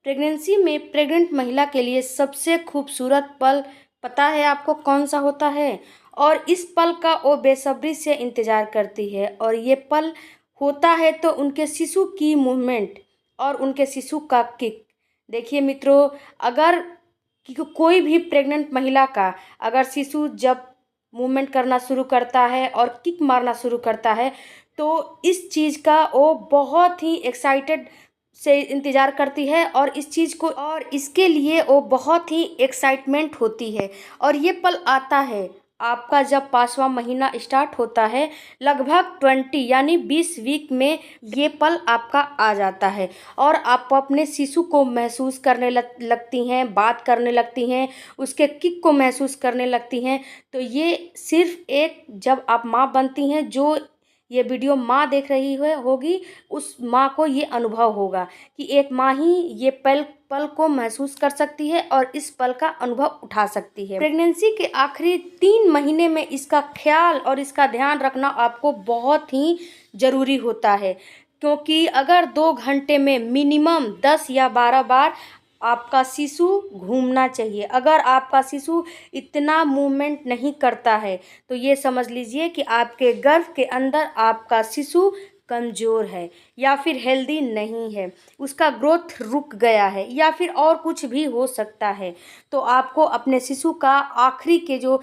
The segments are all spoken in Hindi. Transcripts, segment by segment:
प्रेगनेंसी में प्रेग्नेंट महिला के लिए सबसे खूबसूरत पल पता है आपको कौन सा होता है? और इस पल का वो बेसब्री से इंतज़ार करती है और ये पल होता है तो उनके शिशु की मूवमेंट और उनके शिशु का किक। देखिए मित्रों, अगर कोई भी प्रेग्नेंट महिला का अगर शिशु जब मूवमेंट करना शुरू करता है और किक मारना शुरू करता है तो इस चीज़ का वो बहुत ही एक्साइटेड से इंतज़ार करती है और इस चीज़ को और इसके लिए वो बहुत ही एक्साइटमेंट होती है। और ये पल आता है आपका जब 5वां महीना स्टार्ट होता है, लगभग 20 यानी 20 वीक में ये पल आपका आ जाता है और आप अपने शिशु को महसूस करने लगती हैं, बात करने लगती हैं, उसके किक को महसूस करने लगती हैं। तो ये सिर्फ एक जब आप माँ बनती हैं, जो ये वीडियो माँ देख रही है होगी, उस माँ को ये अनुभव होगा कि एक माँ ही ये पल पल को महसूस कर सकती है और इस पल का अनुभव उठा सकती है। प्रेगनेंसी के आखिरी 3 महीने में इसका ख्याल और इसका ध्यान रखना आपको बहुत ही ज़रूरी होता है, क्योंकि अगर 2 घंटे में मिनिमम 10 या 12 बार आपका शिशु घूमना चाहिए। अगर आपका शिशु इतना मूवमेंट नहीं करता है तो ये समझ लीजिए कि आपके गर्भ के अंदर आपका शिशु कमज़ोर है या फिर हेल्दी नहीं है, उसका ग्रोथ रुक गया है या फिर और कुछ भी हो सकता है। तो आपको अपने शिशु का आखिरी के जो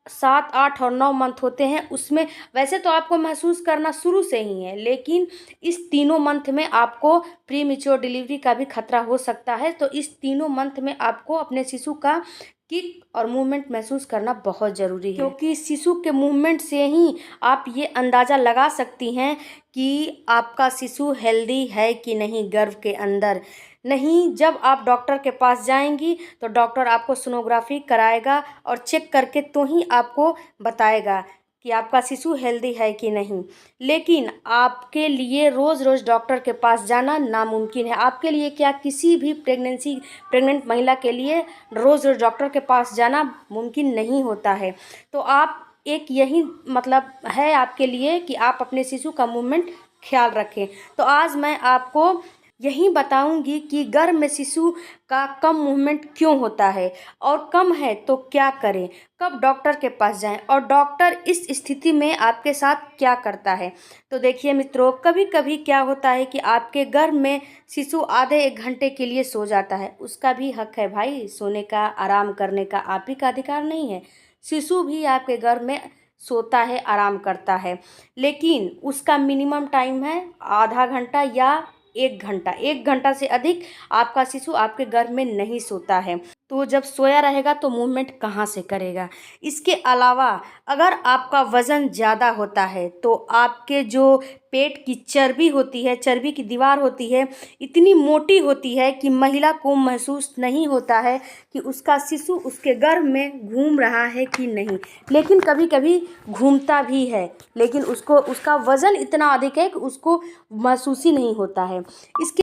7, 8 और 9 मंथ होते हैं उसमें वैसे तो आपको महसूस करना शुरू से ही है, लेकिन इस तीनों मंथ में आपको प्री मैच्योर डिलीवरी का भी खतरा हो सकता है। तो इस तीनों मंथ में आपको अपने शिशु का किक और मूवमेंट महसूस करना बहुत ज़रूरी है, क्योंकि शिशु के मूवमेंट से ही आप ये अंदाज़ा लगा सकती हैं कि आपका शिशु हेल्दी है कि नहीं गर्भ के अंदर। नहीं, जब आप डॉक्टर के पास जाएंगी तो डॉक्टर आपको सोनोग्राफी कराएगा और चेक करके तो ही आपको बताएगा कि आपका शिशु हेल्दी है कि नहीं। लेकिन आपके लिए रोज़ रोज़ डॉक्टर के पास जाना नामुमकिन है। आपके लिए क्या, किसी भी प्रेग्नेंट महिला के लिए रोज़ रोज़ डॉक्टर के पास जाना मुमकिन नहीं होता है। तो आप एक यही मतलब है आपके लिए कि आप अपने शिशु का मूवमेंट ख्याल रखें। तो आज मैं आपको यही बताऊंगी कि गर्भ में शिशु का कम मूवमेंट क्यों होता है और कम है तो क्या करें, कब डॉक्टर के पास जाएं और डॉक्टर इस स्थिति में आपके साथ क्या करता है। तो देखिए मित्रों, कभी कभी क्या होता है कि आपके गर्भ में शिशु आधे 1 घंटे के लिए सो जाता है। उसका भी हक है भाई, सोने का, आराम करने का आप ही का अधिकार नहीं है। शिशु भी आपके गर्भ में सोता है, आराम करता है, लेकिन उसका मिनिमम टाइम है आधा घंटा या 1 घंटा। 1 घंटा से अधिक आपका शिशु आपके गर्भ में नहीं सोता है। तो जब सोया रहेगा तो मूवमेंट कहाँ से करेगा। इसके अलावा अगर आपका वज़न ज़्यादा होता है तो आपके जो पेट की चर्बी होती है, चर्बी की दीवार होती है, इतनी मोटी होती है कि महिला को महसूस नहीं होता है कि उसका शिशु उसके गर्भ में घूम रहा है कि नहीं। लेकिन कभी कभी घूमता भी है, लेकिन उसको उसका वज़न इतना अधिक है कि उसको महसूस ही नहीं होता है।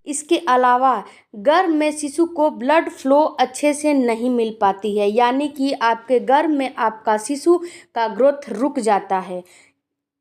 इसके अलावा गर्भ में शिशु को ब्लड फ्लो अच्छे से नहीं मिल पाती है, यानी कि आपके गर्भ में आपका शिशु का ग्रोथ रुक जाता है।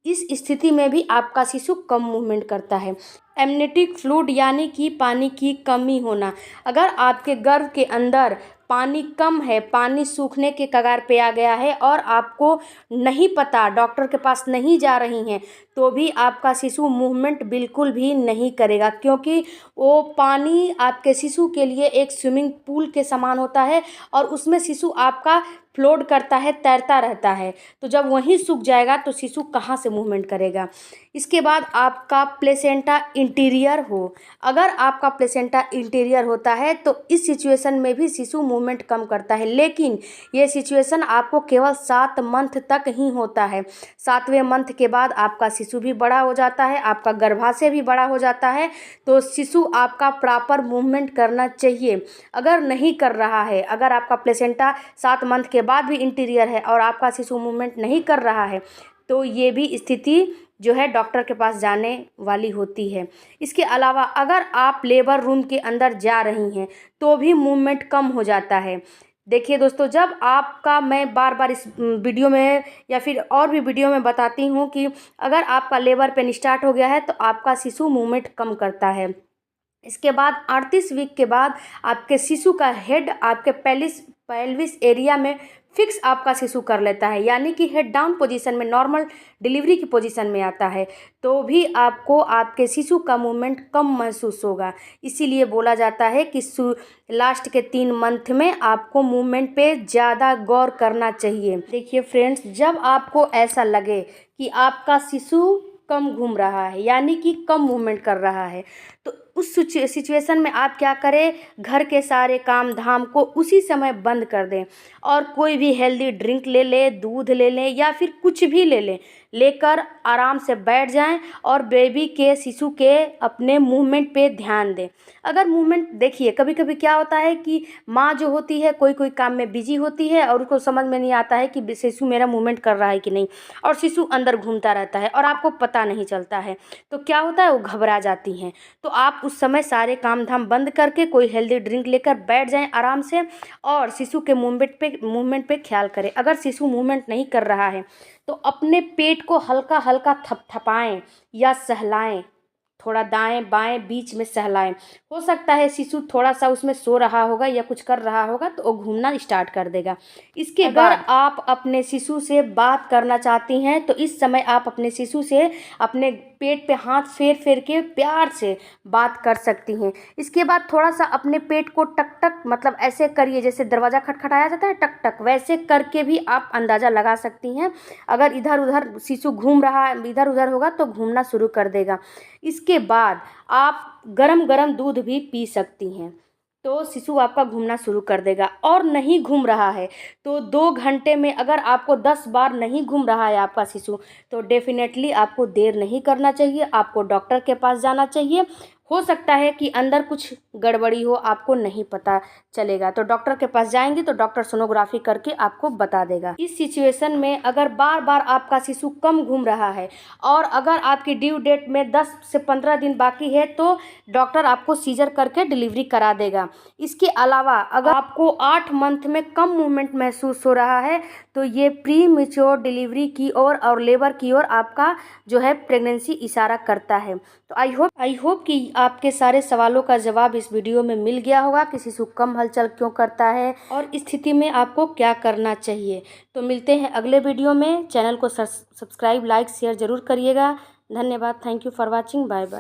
इस स्थिति में भी आपका शिशु कम मूवमेंट करता है। एमनियोटिक फ्लूइड यानी कि पानी की कमी होना। अगर आपके गर्भ के अंदर पानी कम है, पानी सूखने के कगार पे आ गया है और आपको नहीं पता, डॉक्टर के पास नहीं जा रही हैं, तो भी आपका शिशु मूवमेंट बिल्कुल भी नहीं करेगा, क्योंकि वो पानी आपके शिशु के लिए एक स्विमिंग पूल के समान होता है और उसमें शिशु आपका फ्लोट करता है, तैरता रहता है। तो जब वहीं सूख जाएगा तो शिशु कहाँ से मूवमेंट करेगा। इसके बाद आपका प्लेसेंटा इंटीरियर हो। अगर आपका प्लेसेंटा इंटीरियर होता है तो इस सिचुएशन में भी शिशु मूवमेंट कम करता है, लेकिन ये सिचुएशन आपको केवल 7 मंथ तक ही होता है। 7वें मंथ के बाद आपका शिशु भी बड़ा हो जाता है, आपका गर्भाशय भी बड़ा हो जाता है। तो शिशु आपका प्रॉपर मूवमेंट करना चाहिए। अगर नहीं कर रहा है, अगर आपका प्लेसेंटा 7 मंथ के बाद भी इंटीरियर है और आपका शिशु मूवमेंट नहीं कर रहा है, तो ये भी स्थिति जो है डॉक्टर के पास जाने वाली होती है। इसके अलावा अगर आप लेबर रूम के अंदर जा रही हैं तो भी मूवमेंट कम हो जाता है। देखिए दोस्तों, जब आपका, मैं बार बार इस वीडियो में या फिर और भी वीडियो में बताती हूँ कि अगर आपका लेबर पेन स्टार्ट हो गया है तो आपका शिशु मूवमेंट कम करता है। इसके बाद 38 वीक के बाद आपके शिशु का हेड आपके पेल्विस एरिया में फिक्स आपका शिशु कर लेता है, यानी कि हेड डाउन पोजीशन में नॉर्मल डिलीवरी की पोजीशन में आता है। तो भी आपको आपके शिशु का मूवमेंट कम महसूस होगा। इसीलिए बोला जाता है कि लास्ट के 3 मंथ में आपको मूवमेंट पे ज़्यादा गौर करना चाहिए। देखिए फ्रेंड्स, जब आपको ऐसा लगे कि आपका शिशु कम घूम रहा है, यानी कि कम मूवमेंट कर रहा है, तो उस सिचुएशन में आप क्या करें, घर के सारे काम धाम को उसी समय बंद कर दें और कोई भी हेल्दी ड्रिंक ले लें, दूध ले लें या फिर कुछ भी ले लें, लेकर आराम से बैठ जाएं और बेबी के शिशु के अपने मूवमेंट पे ध्यान दें। अगर मूवमेंट देखिए, कभी कभी क्या होता है कि माँ जो होती है कोई काम में बिजी होती है और उसको समझ में नहीं आता है कि शिशु मेरा मूवमेंट कर रहा है कि नहीं, और शिशु अंदर घूमता रहता है और आपको पता नहीं चलता है, तो क्या होता है, वो घबरा जाती हैं। तो आप उस समय सारे काम धाम बंद करके कोई हेल्दी ड्रिंक लेकर बैठ जाएं आराम से और शिशु के मूवमेंट पे ख्याल करें। अगर शिशु मूवमेंट नहीं कर रहा है तो अपने पेट को हल्का हल्का थपथपाएं या सहलाएं, थोड़ा दाएं बाएं बीच में सहलाएं। हो सकता है शिशु थोड़ा सा उसमें सो रहा होगा या कुछ कर रहा होगा तो वो घूमना स्टार्ट कर देगा। इसके बाद आप अपने शिशु से बात करना चाहती हैं तो इस समय आप अपने शिशु से अपने पेट पे हाथ फेर फेर के प्यार से बात कर सकती हैं। इसके बाद थोड़ा सा अपने पेट को टक टक, मतलब ऐसे करिए जैसे दरवाज़ा खटखटाया जाता है टक टक, वैसे करके भी आप अंदाज़ा लगा सकती हैं। अगर इधर उधर शिशु घूम रहा है, इधर उधर होगा तो घूमना शुरू कर देगा। इसके बाद आप गरम गरम दूध भी पी सकती हैं तो शिशु आपका घूमना शुरू कर देगा। और नहीं घूम रहा है तो 2 घंटे में अगर आपको 10 बार नहीं घूम रहा है आपका शिशु, तो डेफिनेटली आपको देर नहीं करना चाहिए, आपको डॉक्टर के पास जाना चाहिए। हो सकता है कि अंदर कुछ गड़बड़ी हो, आपको नहीं पता चलेगा, तो डॉक्टर के पास जाएंगे तो डॉक्टर सोनोग्राफी करके आपको बता देगा। इस सिचुएशन में अगर बार बार आपका शिशु कम घूम रहा है और अगर आपकी ड्यू डेट में 10 से 15 दिन बाकी है तो डॉक्टर आपको सीजर करके डिलीवरी करा देगा। इसके अलावा अगर आपको 8 मंथ में कम मूवमेंट महसूस हो रहा है तो ये प्री मैच्योर डिलीवरी की ओर और लेबर की ओर आपका जो है प्रेगनेंसी इशारा करता है। तो आई होप कि आपके सारे सवालों का जवाब इस वीडियो में मिल गया होगा कि शिशु कम हलचल क्यों करता है और इस स्थिति में आपको क्या करना चाहिए। तो मिलते हैं अगले वीडियो में। चैनल को सब्सक्राइब, लाइक, शेयर ज़रूर करिएगा। धन्यवाद। Thank you for watching. Bye bye.